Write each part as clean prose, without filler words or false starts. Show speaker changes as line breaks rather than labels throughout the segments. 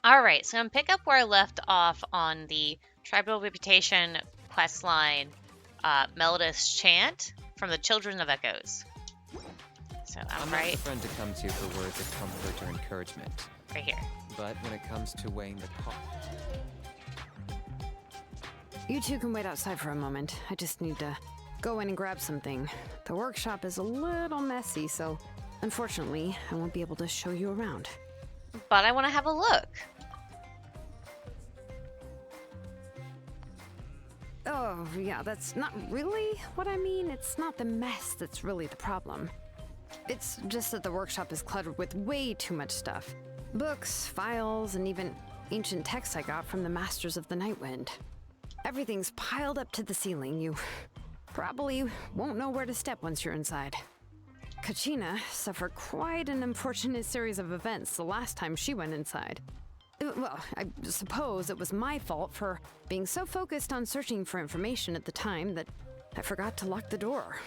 Alright, so I'm gonna pick up where I left off on the Tribal Reputation quest line, Melodious Chant from the Children of Echoes. So I'm
not
right
the friend to come to for words of comfort or encouragement.
right here.
But when it comes to weighing the cost...
You two can wait outside for a moment. I just need to go in and grab something. The workshop is a little messy, so unfortunately, I won't be able to show you around.
But I want to have a look.
Oh, yeah, that's not really what I mean. It's not the mess that's really the problem. It's just that the workshop is cluttered with way too much stuff. Books, files, and even ancient texts I got from the Masters of the Nightwind. Everything's piled up to the ceiling. You probably won't know where to step once you're inside. Kachina suffered quite an unfortunate series of events the last time she went inside. Well, I suppose it was my fault for being so focused on searching for information at the time that I forgot to lock the door.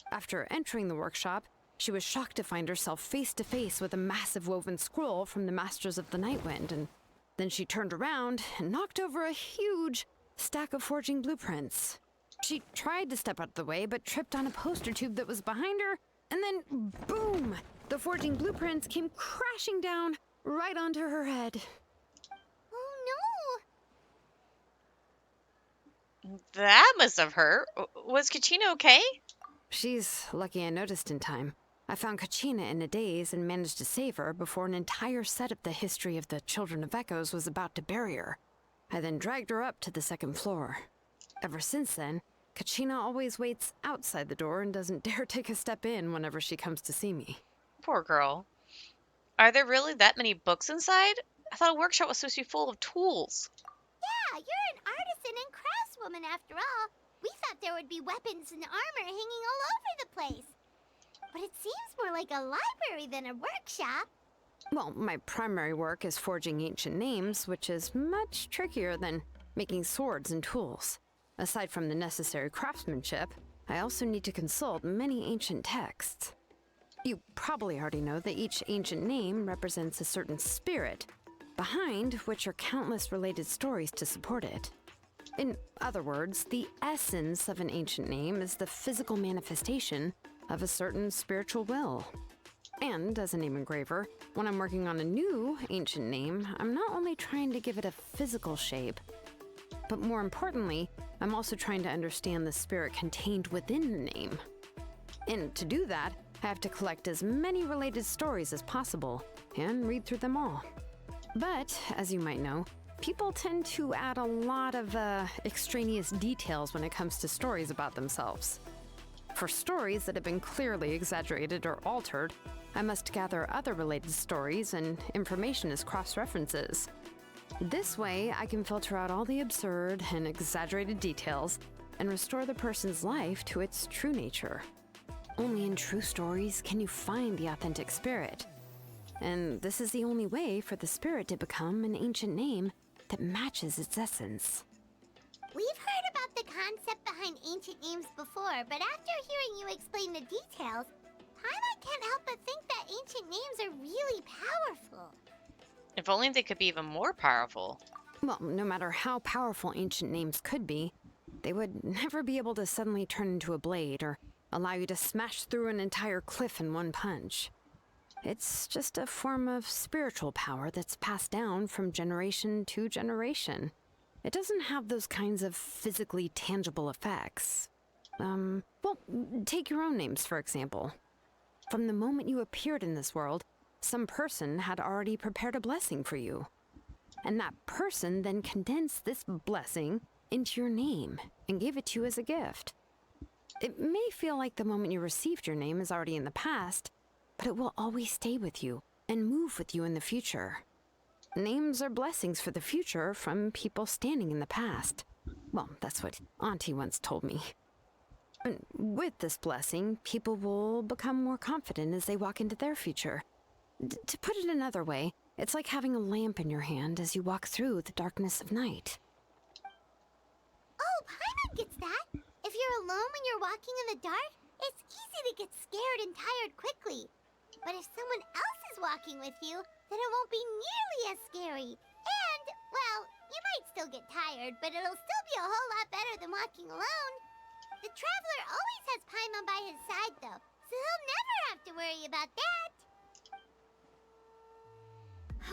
After entering the workshop, she was shocked to find herself face to face with a massive woven scroll from the Masters of the Nightwind, and then she turned around and knocked over a huge stack of forging blueprints. She tried to step out of the way, but tripped on a poster tube that was behind her, and then boom! The forging blueprints came crashing down right onto her head.
Oh
That must have hurt. Was Kachina okay?
She's lucky I noticed in time. I found Kachina in a daze and managed to save her before an entire set of the history of the Children of Echoes was about to bury her. I then dragged her up to the second floor. Ever since then, Kachina always waits outside the door and doesn't dare take a step in whenever she comes to see me.
Poor girl. Are there really that many books inside? I thought a workshop was supposed to be full of tools.
yeah, you're an artisan and craftswoman after all. We thought there would be weapons and armor hanging all over the place. But it seems more like a library than a workshop.
Well, my primary work is forging ancient names, which is much trickier than making swords and tools. Aside from the necessary craftsmanship, I also need to consult many ancient texts. You probably already know that each ancient name represents a certain spirit, behind which are countless related stories to support it. In other words, the essence of an ancient name is the physical manifestation of a certain spiritual will. And as a name engraver, when I'm working on a new ancient name, I'm not only trying to give it a physical shape, but more importantly, I'm also trying to understand the spirit contained within the name. And to do that, I have to collect as many related stories as possible and read through them all. But, as you might know, people tend to add a lot of extraneous details when it comes to stories about themselves. For stories that have been clearly exaggerated or altered, I must gather other related stories and information as cross-references. This way, I can filter out all the absurd and exaggerated details and restore the person's life to its true nature. Only in true stories can you find the authentic spirit. And this is the only way for the spirit to become an ancient name that matches its essence.
We've heard about the concept behind ancient names before, but after hearing you explain the details, Paimon can't help but think that ancient names are really powerful.
If only they could be even more powerful.
Well, no matter how powerful ancient names could be, they would never be able to suddenly turn into a blade or allow you to smash through an entire cliff in one punch. It's just a form of spiritual power that's passed down from generation to generation. It doesn't have those kinds of physically tangible effects. Well, take your own names, for example. From the moment you appeared in this world, some person had already prepared a blessing for you. And that person then condensed this blessing into your name and gave it to you as a gift. It may feel like the moment you received your name is already in the past, but it will always stay with you and move with you in the future. Names are blessings for the future from people standing in the past. Well, that's what Auntie once told me. And with this blessing, people will become more confident as they walk into their future. To put it another way, it's like having a lamp in your hand as you walk through the darkness of night.
Oh, Paimon gets that. If you're alone when you're walking in the dark, it's easy to get scared and tired quickly. But if someone else is walking with you, then it won't be nearly as scary. still get tired, but it'll still be a whole lot better than walking alone. The traveler always has Paimon by his side, though, so he'll never have to worry about that.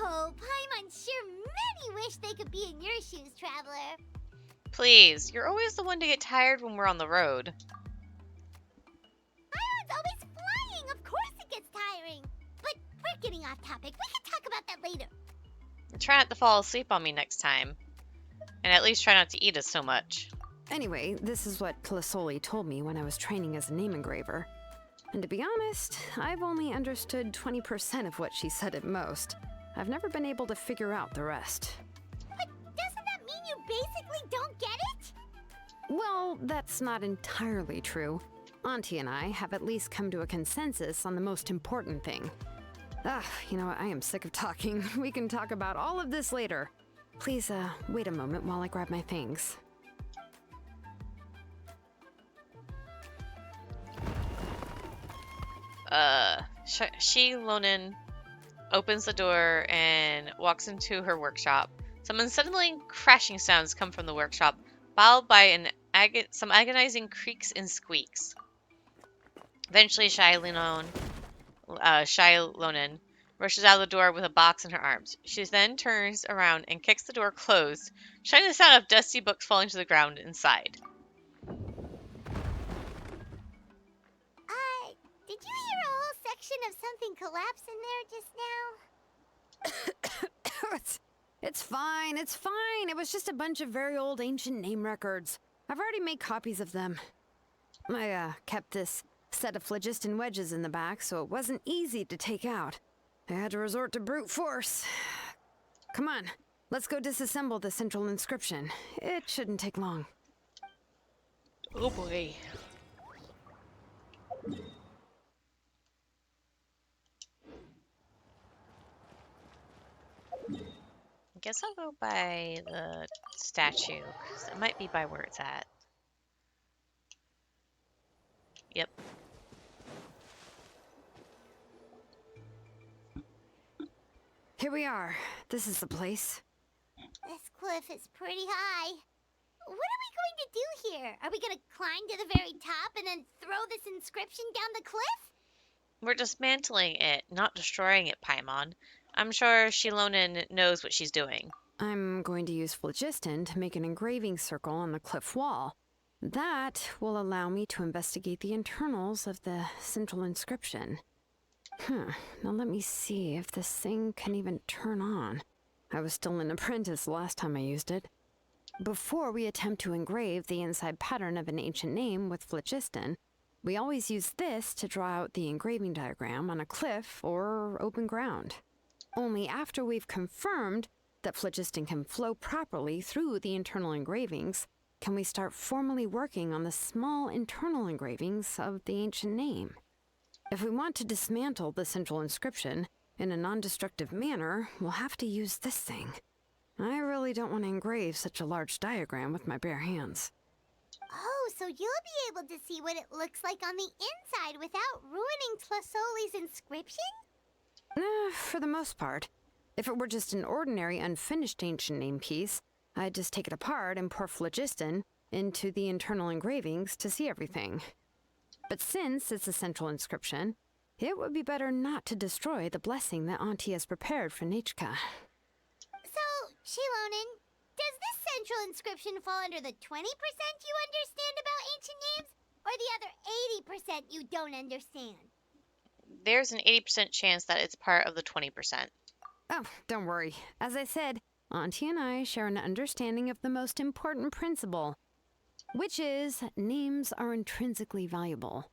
Oh, Paimon sure many wish they could be in your shoes, traveler.
Please, you're always the one to get tired when we're on the road.
Paimon's always flying. Of course it gets tiring. But we're getting off topic. We can talk about that later.
Try not to fall asleep on me next time. And at least try not to eat us so much.
Anyway, this is what Plisoli told me when I was training as a name engraver. And to be honest, I've only understood 20% of what she said at most. I've never been able to figure out the rest.
But doesn't that mean you basically don't get it?
Well, that's not entirely true. Auntie and I have at least come to a consensus on the most important thing. You know what? I am sick of talking. We can talk about all of this later. Please, wait a moment while I grab my things.
Lonin opens the door and walks into her workshop. Some unsettling crashing sounds come from the workshop, followed by some agonizing creaks and squeaks. Eventually, Shy Lonin rushes out of the door with a box in her arms. She then turns around and kicks the door closed, shutting the sound of dusty books falling to the ground inside.
Did you hear a whole section of something collapse in there just now?
It's fine, it's fine. It was just a bunch of very old ancient name records. I've already made copies of them. I kept this set of phlogiston wedges in the back, so it wasn't easy to take out. I had to resort to brute force. Come on, let's go disassemble the central inscription. It shouldn't take long.
Oh boy. I guess I'll go by the statue, because it might be by where it's at. Yep.
Here we are. This is the place.
This cliff is pretty high. What are we going to do here? Are we going to climb to the very top and then throw this inscription down the cliff?
We're dismantling it, not destroying it, Paimon. I'm sure Shilonin knows what she's doing.
I'm going to use phlogiston to make an engraving circle on the cliff wall. That will allow me to investigate the internals of the central inscription. Now let me see if this thing can even turn on. I was still an apprentice last time I used it. Before we attempt to engrave the inside pattern of an ancient name with phlogiston, we always use this to draw out the engraving diagram on a cliff or open ground. Only after we've confirmed that phlogiston can flow properly through the internal engravings can we start formally working on the small internal engravings of the ancient name. If we want to dismantle the central inscription in a non-destructive manner, we'll have to use this thing. I really don't want to engrave such a large diagram with my bare hands.
Oh, so you'll be able to see what it looks like on the inside without ruining Tlasoli's inscription?
For the most part. If it were just an ordinary unfinished ancient name piece, I'd just take it apart and pour phlogiston into the internal engravings to see everything. But since it's a central inscription, it would be better not to destroy the blessing that Auntie has prepared for Nechka.
So, Shilonin, does this central inscription fall under the 20% you understand about ancient names, or the other 80% you don't understand?
There's an 80% chance that it's part of the 20%.
Oh, don't worry. As I said, Auntie and I share an understanding of the most important principle, which is names are intrinsically valuable.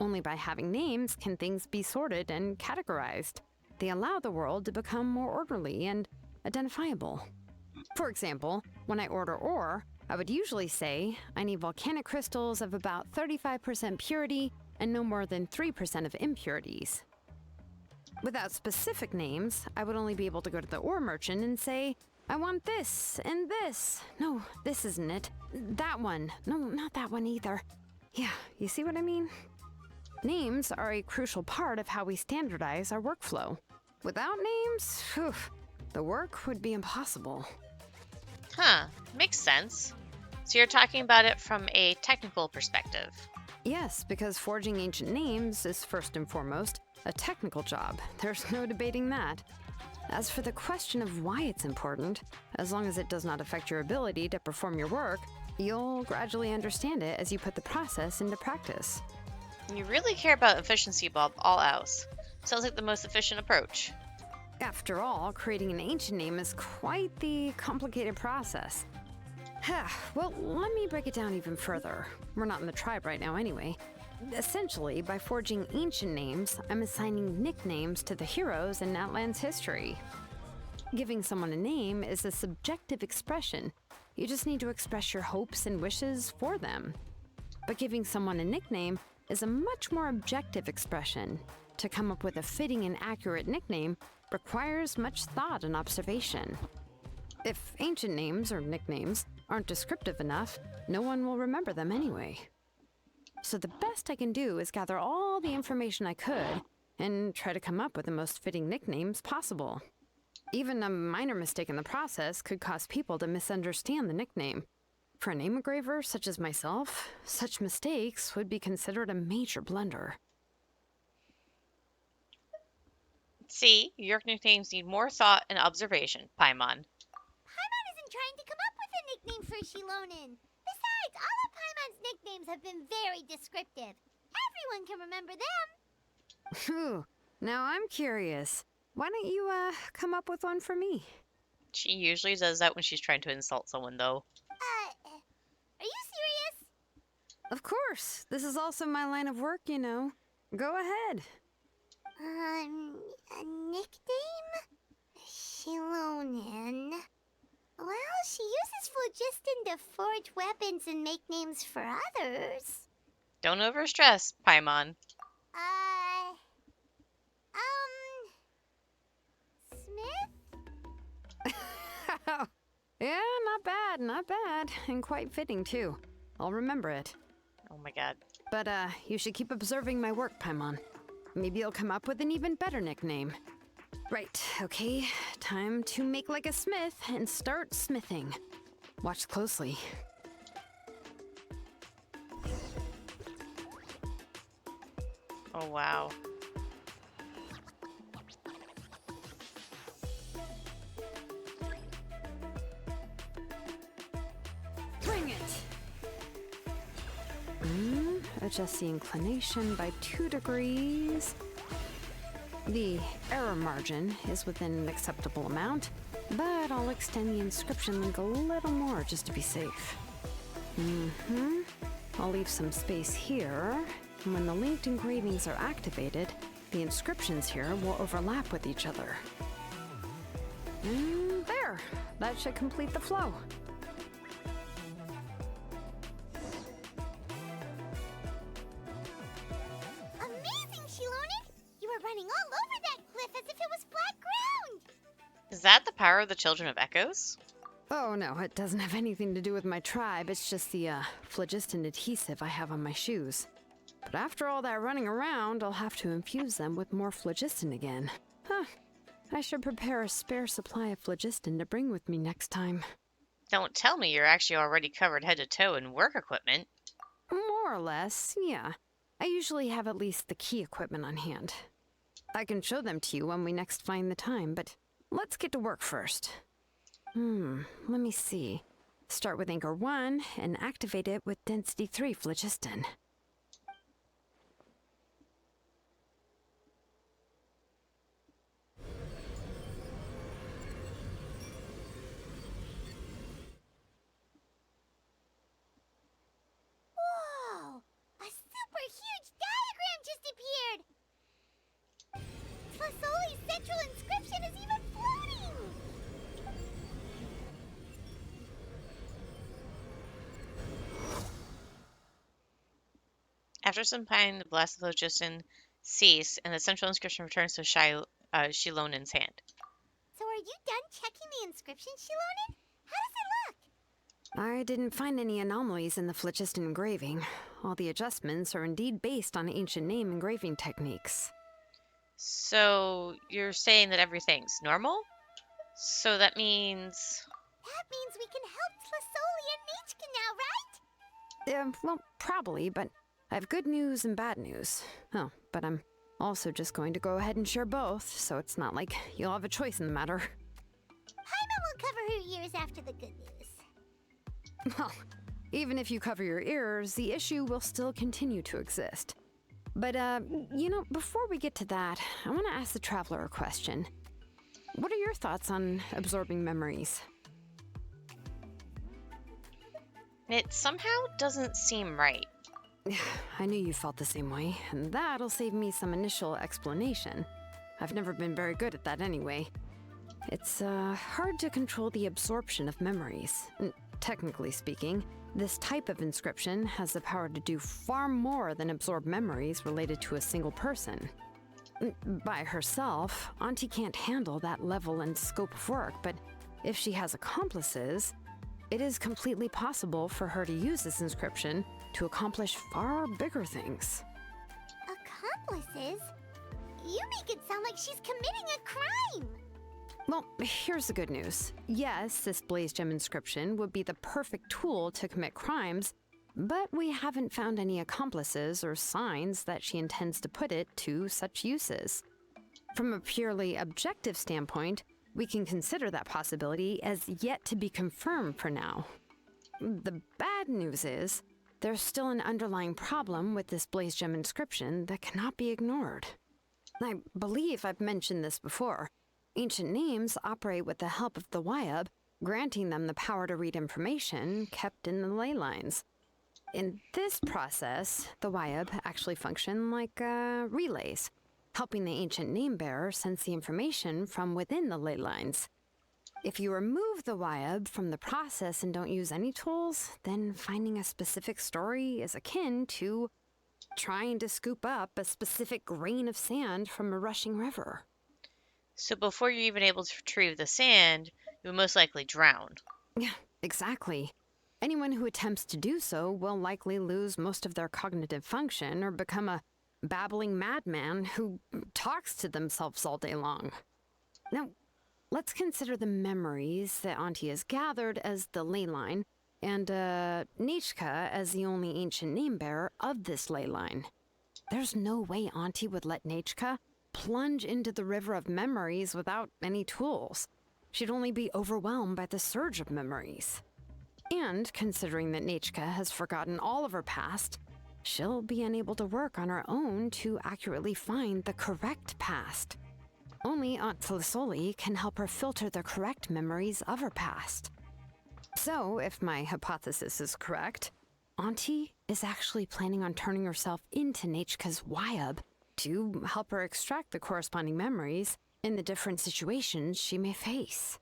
Only by having names can things be sorted and categorized. They allow the world to become more orderly and identifiable. For example, when I order ore, I would usually say I need volcanic crystals of about 35% purity and no more than 3% of impurities. Without specific names, I would only be able to go to the ore merchant and say, I want this and this. No, this isn't it. That one. No, not that one either. Yeah, you see what I mean? Names are a crucial part of how we standardize our workflow. Without names, the work would be impossible.
Huh, makes sense. So you're talking about it from a technical perspective.
Yes, because forging ancient names is first and foremost a technical job. There's no debating that. As for the question of why it's important, as long as it does not affect your ability to perform your work, you'll gradually understand it as you put the process into practice.
You really care about efficiency above all else. Sounds like the most efficient approach.
After all, creating an ancient name is quite the complicated process. Well, let me break it down even further. We're not in the tribe right now anyway. Essentially, by forging ancient names, I'm assigning nicknames to the heroes in Outland's history. Giving someone a name is a subjective expression. You just need to express your hopes and wishes for them. But giving someone a nickname is a much more objective expression. To come up with a fitting and accurate nickname requires much thought and observation. If ancient names or nicknames aren't descriptive enough, no one will remember them anyway. So the best I can do is gather all the information I could and try to come up with the most fitting nicknames possible. Even a minor mistake in the process could cause people to misunderstand the nickname. For a name engraver such as myself, such mistakes would be considered a major blunder.
See, your nicknames need more thought and observation, Paimon.
Paimon isn't trying to come up with a nickname for Shilonen. Besides, all of Paimon's nicknames have been very descriptive. Everyone can remember them.
Phew, now I'm curious. Why don't you, come up with one for me?
She usually does that when she's trying to insult someone, though.
Are you serious?
Of course, this is also my line of work, you know. Go ahead.
A nickname? Shilonen. Well, she uses phlogiston to forge weapons and make names for others.
Don't overstress, Paimon.
Smith?
Yeah, not bad, and quite fitting too. I'll remember it.
Oh my god.
But, you should keep observing my work, Paimon. Maybe you'll come up with an even better nickname. Right, okay, time to make like a smith and start smithing. Watch closely.
Oh wow.
Bring it! Adjust the inclination by 2 degrees. The error margin is within an acceptable amount, but I'll extend the inscription link a little more just to be safe. I'll leave some space here, and when the linked engravings are activated, the inscriptions here will overlap with each other. And there! That should complete the flow.
Amazing, Shilonen! You were running all over that cliff as if it was flat ground!
Is that the power of the Children of Echoes?
Oh no, it doesn't have anything to do with my tribe. It's just the, phlogiston adhesive I have on my shoes. But after all that running around, I'll have to infuse them with more phlogiston again. Huh. I should prepare a spare supply of phlogiston to bring with me next time.
Don't tell me you're actually already covered head to toe in work equipment.
More or less, yeah. I usually have at least the key equipment on hand. I can show them to you when we next find the time, but let's get to work first. Let me see. Start with Anchor 1 and activate it with Density 3 phlogiston.
Whoa! A super huge diagram just appeared! Fasoli's central inscription is even floating!
After some time, the blast of phlogiston cease, and the central inscription returns to Shilonen's hand.
So are you done checking the inscription, Shilonen? How does it look?
I didn't find any anomalies in the phlogiston engraving. All the adjustments are indeed based on ancient name engraving techniques.
So you're saying that everything's normal? So that means...
That means we can help Tlisoli and Nichka now, right?
Well, probably, but I have good news and bad news. Oh, but I'm also just going to go ahead and share both, so it's not like you'll have a choice in the matter.
Paimon will cover her ears after the good news.
Well, even if you cover your ears, the issue will still continue to exist. But, before we get to that, I want to ask the Traveler a question. What are your thoughts on absorbing memories?
It somehow doesn't seem right.
I knew you felt the same way, and that'll save me some initial explanation. I've never been very good at that anyway. It's hard to control the absorption of memories. Technically speaking, this type of inscription has the power to do far more than absorb memories related to a single person. By herself, Auntie can't handle that level and scope of work, but if she has accomplices, it is completely possible for her to use this inscription to accomplish far bigger things.
Accomplices? You make it sound like she's committing a crime!
Well, here's the good news. Yes, this Blaze Gem inscription would be the perfect tool to commit crimes, but we haven't found any accomplices or signs that she intends to put it to such uses. From a purely objective standpoint, we can consider that possibility as yet to be confirmed for now. The bad news is, there's still an underlying problem with this Blaze Gem inscription that cannot be ignored. I believe I've mentioned this before. Ancient names operate with the help of the Wyab, granting them the power to read information kept in the ley lines. In this process, the Wyab actually function like relays, helping the ancient name bearer sense the information from within the ley lines. If you remove the Wyab from the process and don't use any tools, then finding a specific story is akin to trying to scoop up a specific grain of sand from a rushing river.
So before you're even able to retrieve the sand, you will most likely drown.
Yeah, exactly. Anyone who attempts to do so will likely lose most of their cognitive function or become a babbling madman who talks to themselves all day long. Now, let's consider the memories that Auntie has gathered as the ley line, and Nichka as the only ancient name bearer of this ley line. There's no way Auntie would let Nichka plunge into the river of memories without any tools. She'd only be overwhelmed by the surge of memories. And considering that Nichka has forgotten all of her past, she'll be unable to work on her own to accurately find the correct past. Only Aunt Tlisoli can help her filter the correct memories of her past. So, if my hypothesis is correct, Auntie is actually planning on turning herself into Nichka's Wyab to help her extract the corresponding memories in the different situations she may face.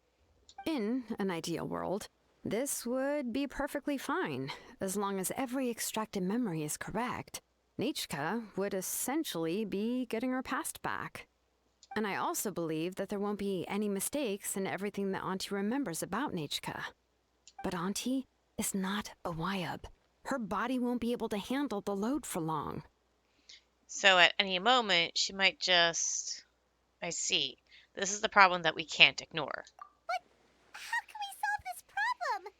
In an ideal world, this would be perfectly fine, as long as every extracted memory is correct. Nichka would essentially be getting her past back. And I also believe that there won't be any mistakes in everything that Auntie remembers about Nichka. But Auntie is not a Wyab. Her body won't be able to handle the load for long.
So at any moment, she might just... I see. This is the problem that we can't ignore.
But how can we solve this problem?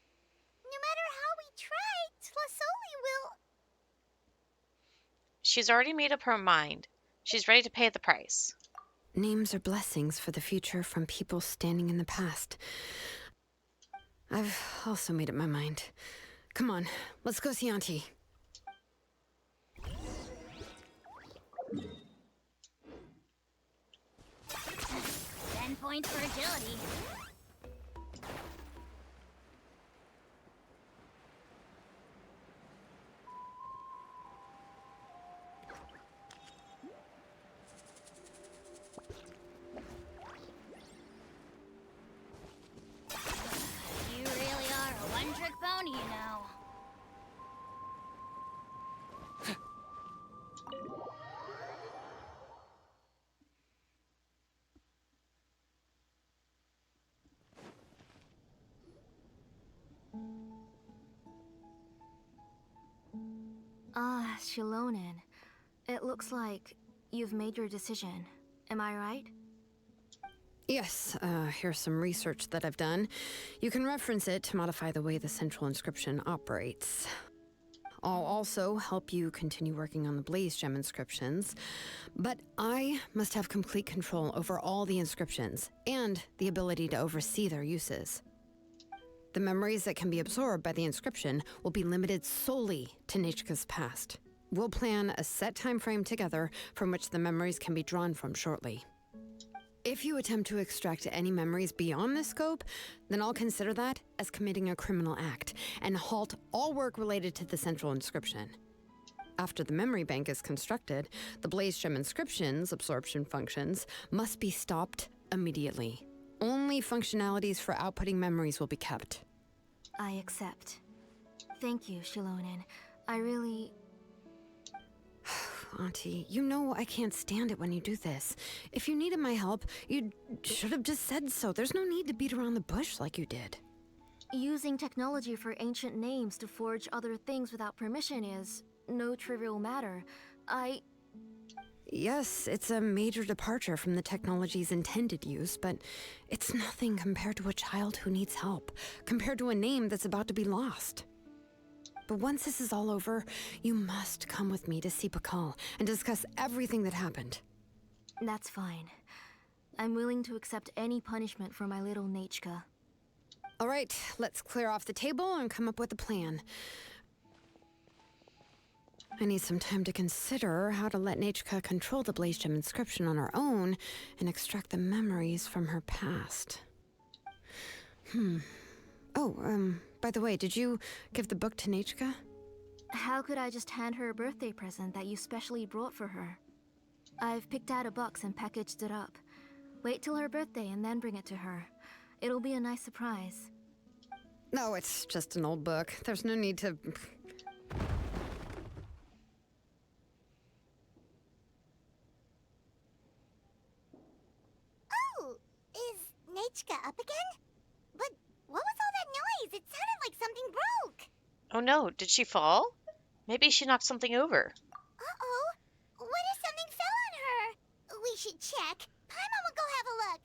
No matter how we try, Tlisoli will...
She's already made up her mind. She's ready to pay the price.
Names are blessings for the future from people standing in the past. I've also made up my mind. Come on, let's go see Auntie.
10 points for agility. You really are a one-trick pony, you know.
Shilonen. It looks like you've made your decision. Am I right?
Yes, here's some research that I've done. You can reference it to modify the way the central inscription operates. I'll also help you continue working on the Blaze Gem inscriptions, but I must have complete control over all the inscriptions and the ability to oversee their uses. The memories that can be absorbed by the inscription will be limited solely to Nichka's past. We'll plan a set time frame together from which the memories can be drawn from shortly. If you attempt to extract any memories beyond this scope, then I'll consider that as committing a criminal act and halt all work related to the central inscription. After the memory bank is constructed, the Blaze Gem inscription's absorption functions must be stopped immediately. Only functionalities for outputting memories will be kept.
I accept. Thank you, Shilonen. I really...
Auntie, you know I can't stand it when you do this. If you needed my help, you should have just said so. There's no need to beat around the bush like you did.
Using technology for ancient names to forge other things without permission is no trivial matter.
Yes, it's a major departure from the technology's intended use, but it's nothing compared to a child who needs help, compared to a name that's about to be lost. But once this is all over, you must come with me to see Pakal and discuss everything that happened.
That's fine. I'm willing to accept any punishment for my little Nachka.
All right, let's clear off the table and come up with a plan. I need some time to consider how to let Nachka control the Blaze Gem inscription on her own and extract the memories from her past. By the way, did you give the book to Nachka?
How could I just hand her a birthday present that you specially brought for her? I've picked out a box and packaged it up. Wait till her birthday and then bring it to her. It'll be a nice surprise.
No, it's just an old book. There's no need to...
Oh, is Nachka up again? But what was all that noise? It sounded like something broke.
Oh no, did she fall? Maybe she knocked something over.
Uh-oh. What if something fell on her? We should check. Paimon will go have a look.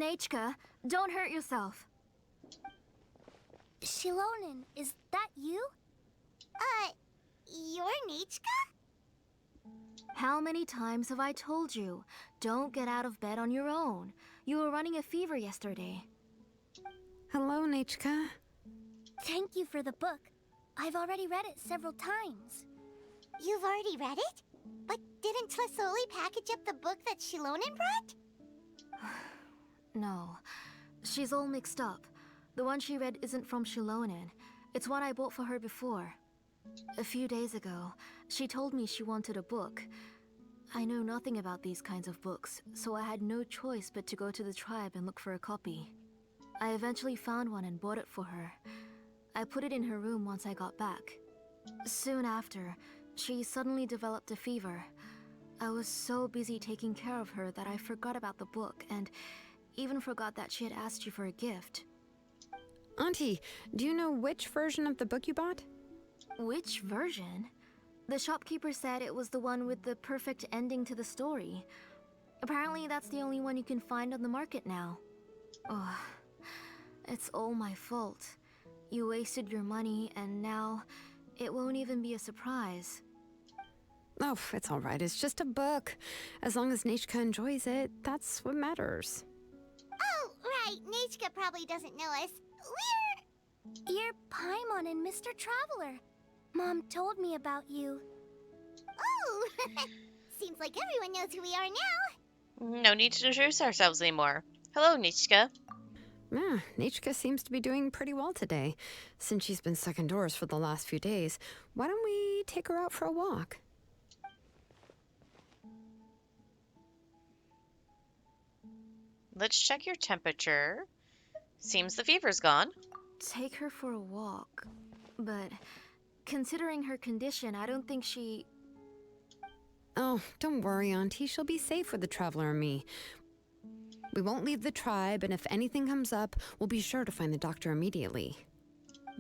Nachka, don't hurt yourself.
Shilonen, is that you? You're Nachka?
How many times have I told you? Don't get out of bed on your own. You were running a fever yesterday.
Hello, Nachka.
Thank you for the book. I've already read it several times. You've already read it? But didn't Tlasoli package up the book that Shilonen brought?
No, she's all mixed up. The one she read isn't from Shilonen. It's one I bought for her before. A few days ago, she told me she wanted a book. I know nothing about these kinds of books, so I had no choice but to go to the tribe and look for a copy. I eventually found one and bought it for her. I put it in her room once I got back. Soon after, she suddenly developed a fever. I was so busy taking care of her that I forgot about the book and even forgot that she had asked you for a gift.
Auntie, do you know which version of the book you bought?
Which version? The shopkeeper said it was the one with the perfect ending to the story. Apparently that's the only one you can find on the market now. Oh, it's all my fault. You wasted your money and now it won't even be a surprise.
Oh, it's all right. It's just a book. As long as Nachka enjoys it, that's what matters.
Oh, right. Nachka probably doesn't know us. You're Paimon and Mr. Traveler. Mom told me about you. Oh, seems like everyone knows who we are now.
No need to introduce ourselves anymore. Hello, Nichka.
Yeah, Nachka seems to be doing pretty well today. Since she's been stuck indoors for the last few days, why don't we take her out for a walk?
Let's check your temperature. Seems the fever's gone.
Take her for a walk. But considering her condition, I don't think she...
Oh, don't worry, Auntie. She'll be safe with the Traveler and me. We won't leave the tribe, and if anything comes up, we'll be sure to find the doctor immediately.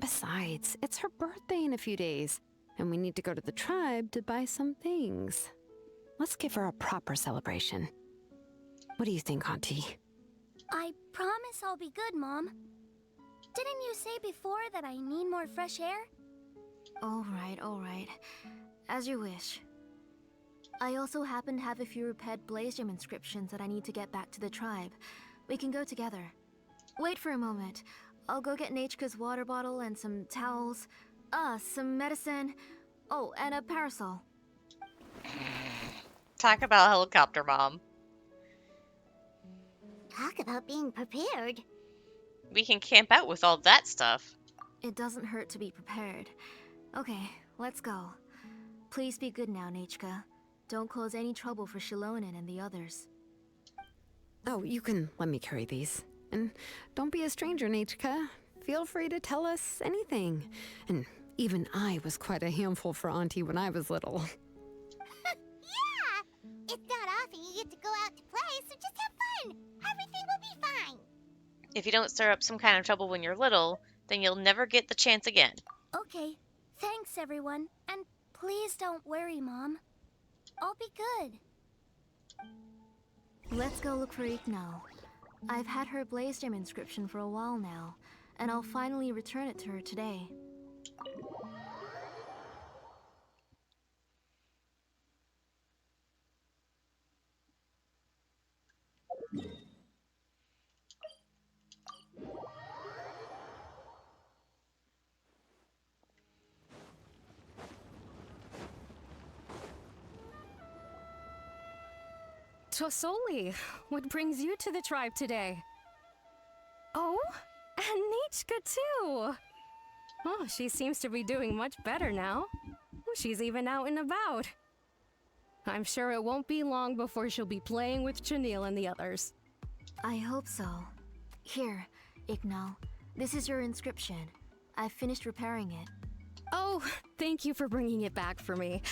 Besides, it's her birthday in a few days, and we need to go to the tribe to buy some things. Let's give her a proper celebration. What do you think, Auntie?
I promise I'll be good, Mom. Didn't you say before that I need more fresh air?
All right. As you wish. I also happen to have a few repaired Blaze Gem inscriptions that I need to get back to the tribe. We can go together. Wait for a moment. I'll go get Nachka's water bottle and some towels. Some medicine. Oh, and a parasol.
Talk about helicopter mom.
Talk about being prepared.
We can camp out with all that stuff.
It doesn't hurt to be prepared. Okay, let's go. Please be good now, Nachka. Don't cause any trouble for Shilonen and the others.
Oh, you can let me carry these. And don't be a stranger, Nachka. Feel free to tell us anything. And even I was quite a handful for Auntie when I was little.
Yeah! It's not often you get to go out to play, so just have fun. Everything will be fine.
If you don't stir up some kind of trouble when you're little, then you'll never get the chance again.
Okay, thanks everyone. And please don't worry, Mom. I'll be good.
Let's go look for Ignal. I've had her Blaze Gem inscription for a while now, and I'll finally return it to her today.
Tosoli, what brings you to the tribe today? Oh, and Nichka too! Oh, she seems to be doing much better now. She's even out and about. I'm sure it won't be long before she'll be playing with Chanil and the others.
I hope so. Here, Ignal. This is your inscription. I've finished repairing it.
Oh, thank you for bringing it back for me.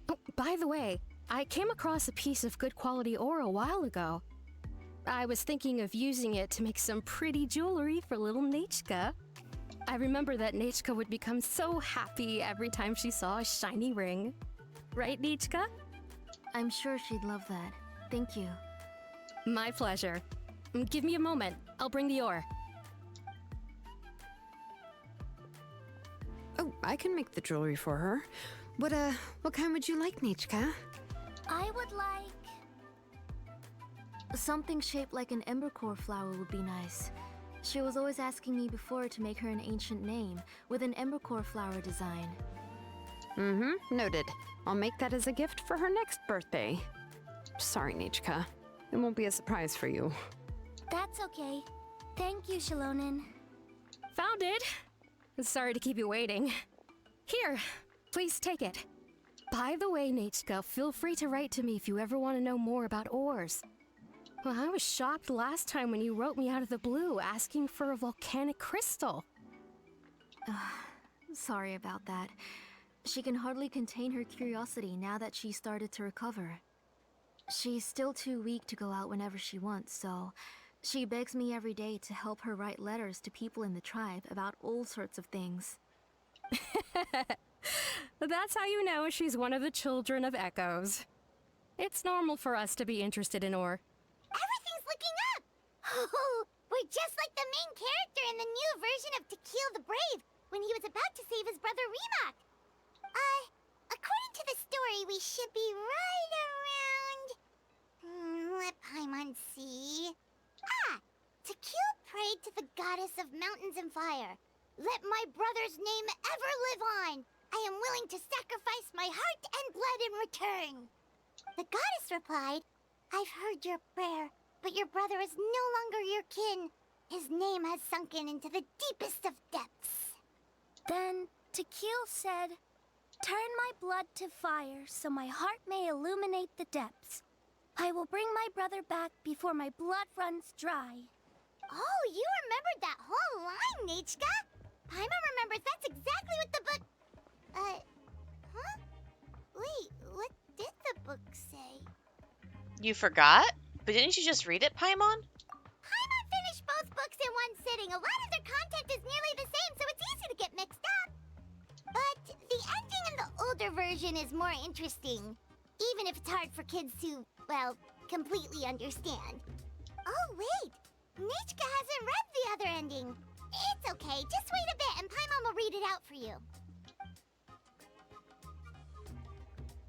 Oh, by the way, I came across a piece of good quality ore a while ago. I was thinking of using it to make some pretty jewelry for little Nachka. I remember that Nachka would become so happy every time she saw a shiny ring. Right, Nachka?
I'm sure she'd love that. Thank you.
My pleasure. Give me a moment. I'll bring the ore.
Oh, I can make the jewelry for her. What kind would you like, Nachka?
I would like...
Something shaped like an embercore flower would be nice. She was always asking me before to make her an ancient name with an embercore flower design.
Noted. I'll make that as a gift for her next birthday. Sorry, Nachka. It won't be a surprise for you.
That's okay. Thank you, Shilonen.
Found it! Sorry to keep you waiting. Here, please take it. By the way, Nachka, feel free to write to me if you ever want to know more about ores. Well, I was shocked last time when you wrote me out of the blue asking for a volcanic crystal.
Sorry about that. She can hardly contain her curiosity now that she's started to recover. She's still too weak to go out whenever she wants, so she begs me every day to help her write letters to people in the tribe about all sorts of things.
That's how you know she's one of the children of Echoes. It's normal for us to be interested in ore.
Everything's looking up! Oh, we're just like the main character in the new version of To Kill the Brave when he was about to save his brother Remak. According to the story, we should be right around... let Paimon see... To Kill prayed to the goddess of mountains and fire. Let my brother's name ever live on. I am willing to sacrifice my heart and blood in return. The goddess replied, I've heard your prayer, but your brother is no longer your kin. His name has sunken into the deepest of depths. Then Tequil said, turn my blood to fire so my heart may illuminate the depths. I will bring my brother back before my blood runs dry. Oh, you remembered that whole line, Nachka? Paimon remembers that's exactly what the book... huh? Wait, what did the book say?
You forgot? But didn't you just read it, Paimon?
Paimon finished both books in one sitting. A lot of their content is nearly the same, so it's easy to get mixed up. But the ending in the older version is more interesting. Even if it's hard for kids to, well, completely understand. Oh, wait! Nichka hasn't read the other ending. It's okay, just wait a bit and Paimon will read it out for you.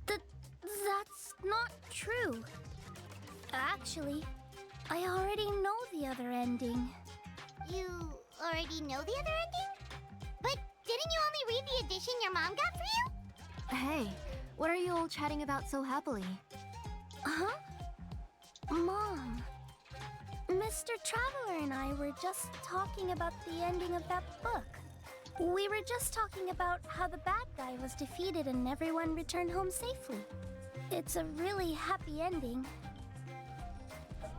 That's not true. Actually, I already know the other ending.
You already know the other ending? But didn't you only read the edition your mom got for you?
Hey, what are you all chatting about so happily?
Huh? Mom, Mr. Traveler and I were just talking about the ending of that book. We were just talking about how the bad guy was defeated and everyone returned home safely. It's a really happy ending.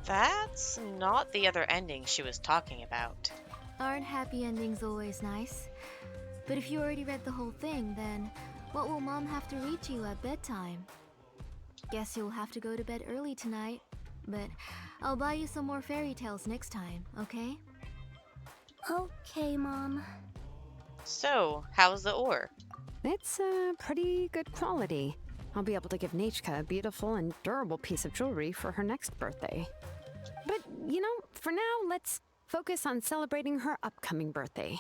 That's not the other ending she was talking about.
Aren't happy endings always nice? But if you already read the whole thing, then what will Mom have to read to you at bedtime? Guess you'll have to go to bed early tonight. But I'll buy you some more fairy tales next time, okay?
Okay, Mom.
So, how's the ore?
It's pretty good quality. I'll be able to give Nachka a beautiful and durable piece of jewelry for her next birthday. But, for now, let's focus on celebrating her upcoming birthday.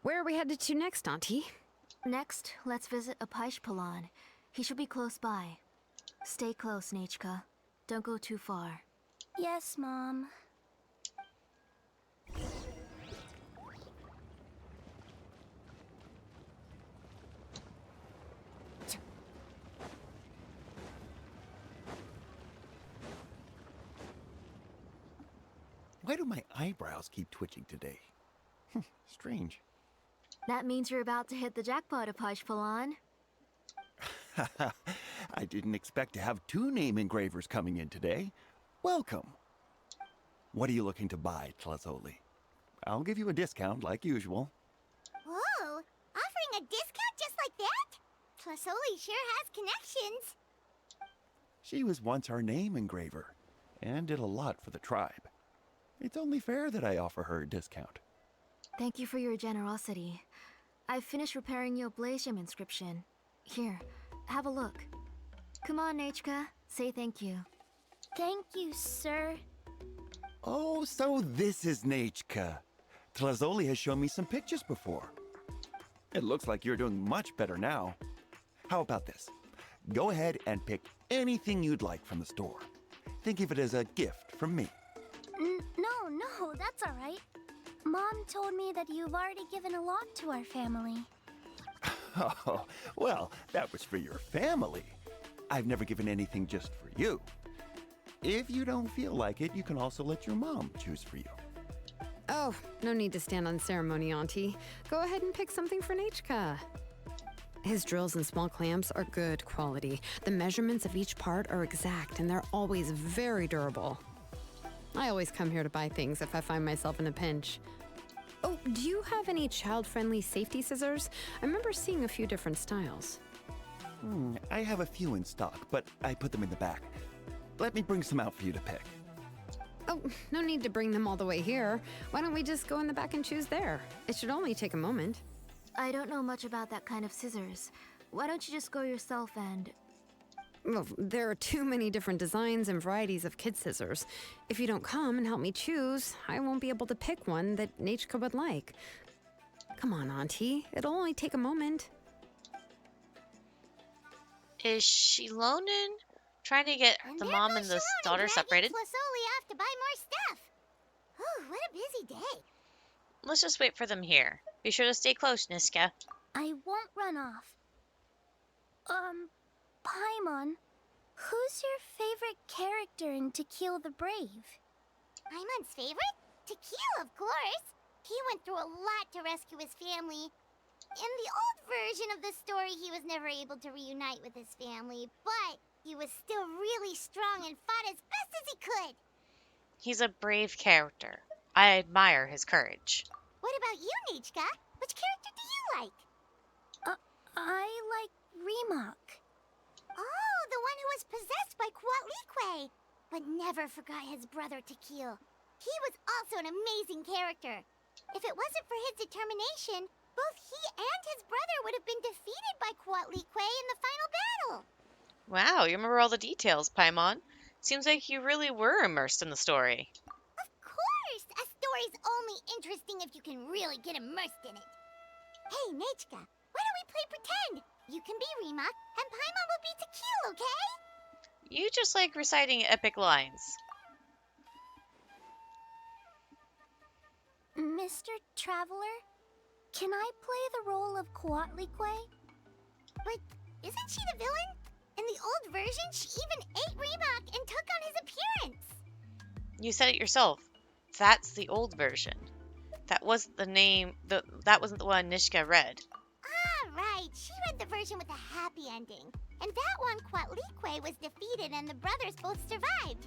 Where are we headed to next, Auntie?
Next, let's visit Apaish Palan. He should be close by. Stay close, Nachka. Don't go too far.
Yes, Mom.
Why do my eyebrows keep twitching today? Strange.
That means you're about to hit the jackpot, Apaish Palan.
I didn't expect to have 2 name engravers coming in today. Welcome. What are you looking to buy, Tlazoli? I'll give you a discount like usual.
Whoa! Offering a discount just like that? Tlasoli sure has connections.
She was once our name engraver and did a lot for the tribe. It's only fair that I offer her a discount.
Thank you for your generosity. I've finished repairing your Blasium inscription. Here, have a look. Come on, Nachka. Say thank you.
Thank you, sir.
Oh, so this is Nachka. Tlazoli has shown me some pictures before. It looks like you're doing much better now. How about this? Go ahead and pick anything you'd like from the store. Think of it as a gift from me.
No, that's all right. Mom told me that you've already given a lot to our family.
Oh, well, that was for your family. I've never given anything just for you. If you don't feel like it, you can also let your mom choose for you.
Oh, no need to stand on ceremony, Auntie. Go ahead and pick something for Nachka. His drills and small clamps are good quality. The measurements of each part are exact, and they're always very durable. I always come here to buy things if I find myself in a pinch. Oh, do you have any child-friendly safety scissors? I remember seeing a few different styles.
I have a few in stock, but I put them in the back. Let me bring some out for you to pick.
Oh, no need to bring them all the way here. Why don't we just go in the back and choose there? It should only take a moment.
I don't know much about that kind of scissors. Why don't you just go yourself and...
Well, there are too many different designs and varieties of kid scissors. If you don't come and help me choose, I won't be able to pick one that Nachka would like. Come on, Auntie. It'll only take a moment.
Is she loaning? Trying to get
And
the
there
mom
goes
and the
Shalon
daughter
dragging
separated?
Tlasoli off to buy more stuff. Oh, what a busy day.
Let's just wait for them here. Be sure to stay close, Niska.
I won't run off. Paimon, who's your favorite character in To Kill the Brave?
Paimon's favorite? Tequila, of course. He went through a lot to rescue his family. In the old version of the story, he was never able to reunite with his family, but he was still really strong and fought as best as he could.
He's a brave character. I admire his courage.
What about you, Nichka? Which character do you like?
I like Remak.
Oh, the one who was possessed by Quatlique, but never forgot his brother Tequil. He was also an amazing character. If it wasn't for his determination, both he and his brother would have been defeated by Quatlique in the final battle.
Wow, you remember all the details, Paimon. Seems like you really were immersed in the story.
Of course! A story's only interesting if you can really get immersed in it. Hey, Nechka, why don't we play pretend? You can be Rima, and Paimon will be Tequil, okay?
You just like reciting epic lines.
Mr. Traveler, can I play the role of Coatlicue?
But isn't she the villain? In the old version, she even ate Remak and took on his appearance.
You said it yourself. That's the old version. That wasn't the name. That wasn't the one Nishka read.
Ah, right. She read the version with a happy ending. And that one, Coatlicue, was defeated and the brothers both survived.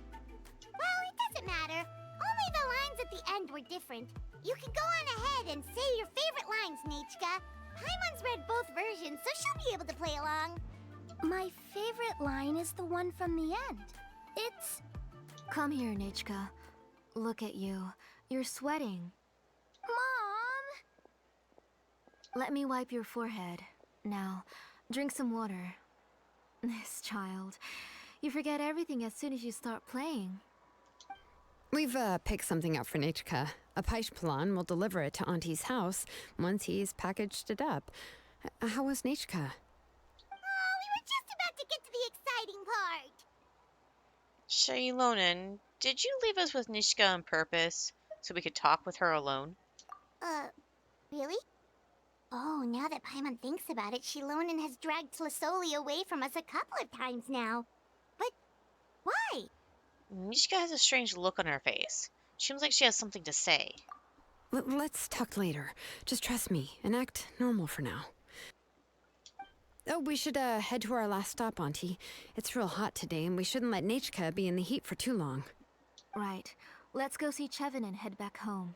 Well, it doesn't matter. Only the lines at the end were different. You can go on ahead and say your favorite lines, Nechka. Paimon's read both versions, so she'll be able to play along.
My favorite line is the one from the end. It's...
Come here, Nechka. Look at you. You're sweating.
Mom!
Let me wipe your forehead. Now, drink some water. This child. You forget everything as soon as you start playing.
We've picked something up for Nechka. A Paishpalan will deliver it to Auntie's house once he's packaged it up. How was Nechka?
Oh, we were just about to get to the exciting part.
Shailonen, did you leave us with Nishka on purpose so we could talk with her alone?
Really? Oh, now that Paimon thinks about it, Shilonen has dragged Tlisoli away from us a couple of times now. But why?
Nishka has a strange look on her face. Seems like she has something to say.
Let's talk later. Just trust me and act normal for now. Oh, we should head to our last stop, Auntie. It's real hot today, and we shouldn't let Nechka be in the heat for too long.
Right. Let's go see Chevin and head back home.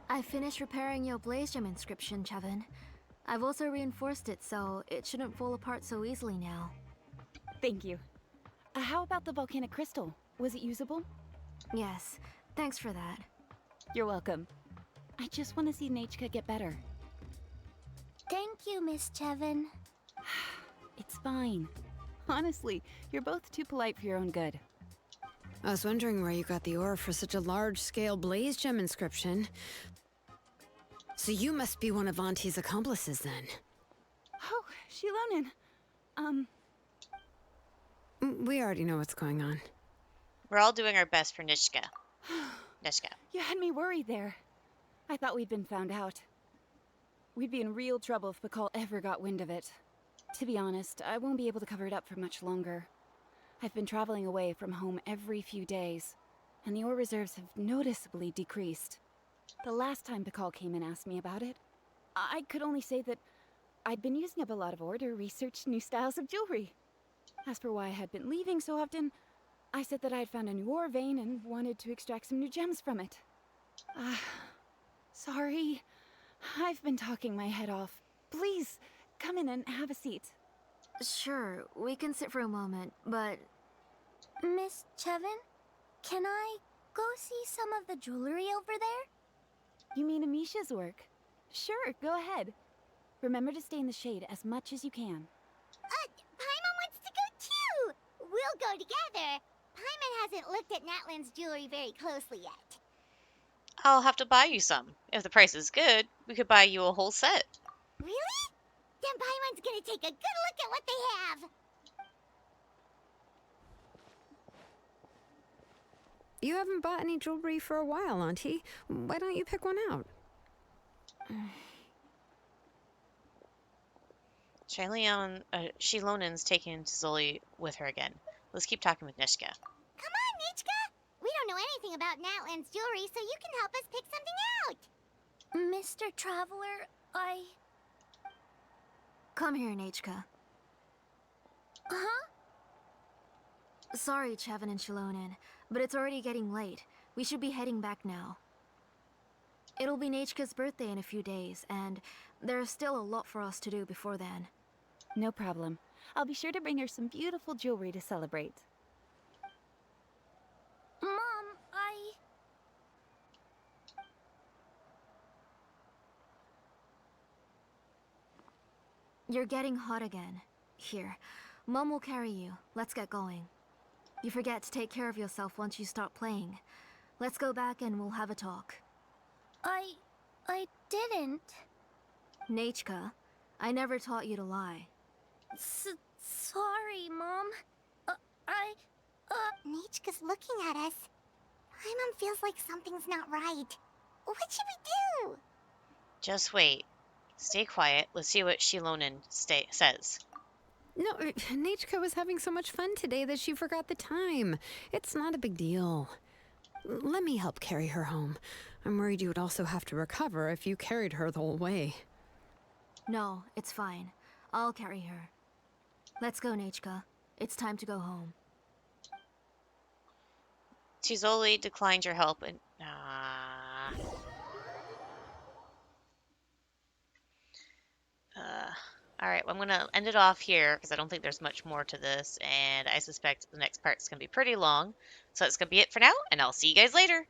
I finished repairing your blaze gem inscription, Chevin. I've also reinforced it so it shouldn't fall apart so easily now.
Thank you. How about the volcanic crystal? Was it usable?
Yes, thanks for that.
You're welcome. I just want to see Nechka get better.
Thank you, Miss Chevin.
It's fine. Honestly, you're both too polite for your own good.
I was wondering where you got the ore for such a large-scale blaze gem inscription. So you must be one of Auntie's accomplices, then.
Oh, Shilonen.
We already know what's going on.
We're all doing our best for Nishka. Nishka.
You had me worried there. I thought we'd been found out. We'd be in real trouble if Bakal ever got wind of it. To be honest, I won't be able to cover it up for much longer. I've been traveling away from home every few days, and the ore reserves have noticeably decreased. The last time Bakal came and asked me about it, I could only say that I'd been using up a lot of ore to research new styles of jewelry. As for why I had been leaving so often, I said that I had found a new ore vein and wanted to extract some new gems from it. Sorry. I've been talking my head off. Please, come in and have a seat.
Sure, we can sit for a moment, but...
Miss Chevin, can I go see some of the jewelry over there?
You mean Amisha's work? Sure, go ahead. Remember to stay in the shade as much as you can.
Paimon wants to go too! We'll go together. Paimon hasn't looked at Natlan's jewelry very closely yet.
I'll have to buy you some. If the price is good, we could buy you a whole set.
Really? Then Paimon's gonna take a good look at what they have.
You haven't bought any jewelry for a while, Auntie. Why don't you pick one out?
Shilonen's taking Zoli with her again. Let's keep talking with Nishka.
Come on, Nechka! We don't know anything about Natlan's jewelry, so you can help us pick something out.
Mr. Traveler,
Come here, Nechka.
Huh?
Sorry, Chevin and Shilonen, but it's already getting late. We should be heading back now. It'll be Nechka's birthday in a few days, and there's still a lot for us to do before then.
No problem. I'll be sure to bring her some beautiful jewelry to celebrate.
You're getting hot again. Here, Mom will carry you. Let's get going. You forget to take care of yourself once you start playing. Let's go back and we'll have a talk.
I didn't.
Nachka, I never taught you to lie.
Sorry, Mom.
Nichka's looking at us. Paimon feels like something's not right. What should we do?
Just wait. Stay quiet. Let's see what Shilonen says.
No, Nachka was having so much fun today that she forgot the time. It's not a big deal. Let me help carry her home. I'm worried you would also have to recover if you carried her the whole way.
No, it's fine. I'll carry her. Let's go, Nachka. It's time to go home.
Tizoli declined your help and... Alright, well, I'm going to end it off here because I don't think there's much more to this, and I suspect the next part's going to be pretty long. So that's going to be it for now, and I'll see you guys later.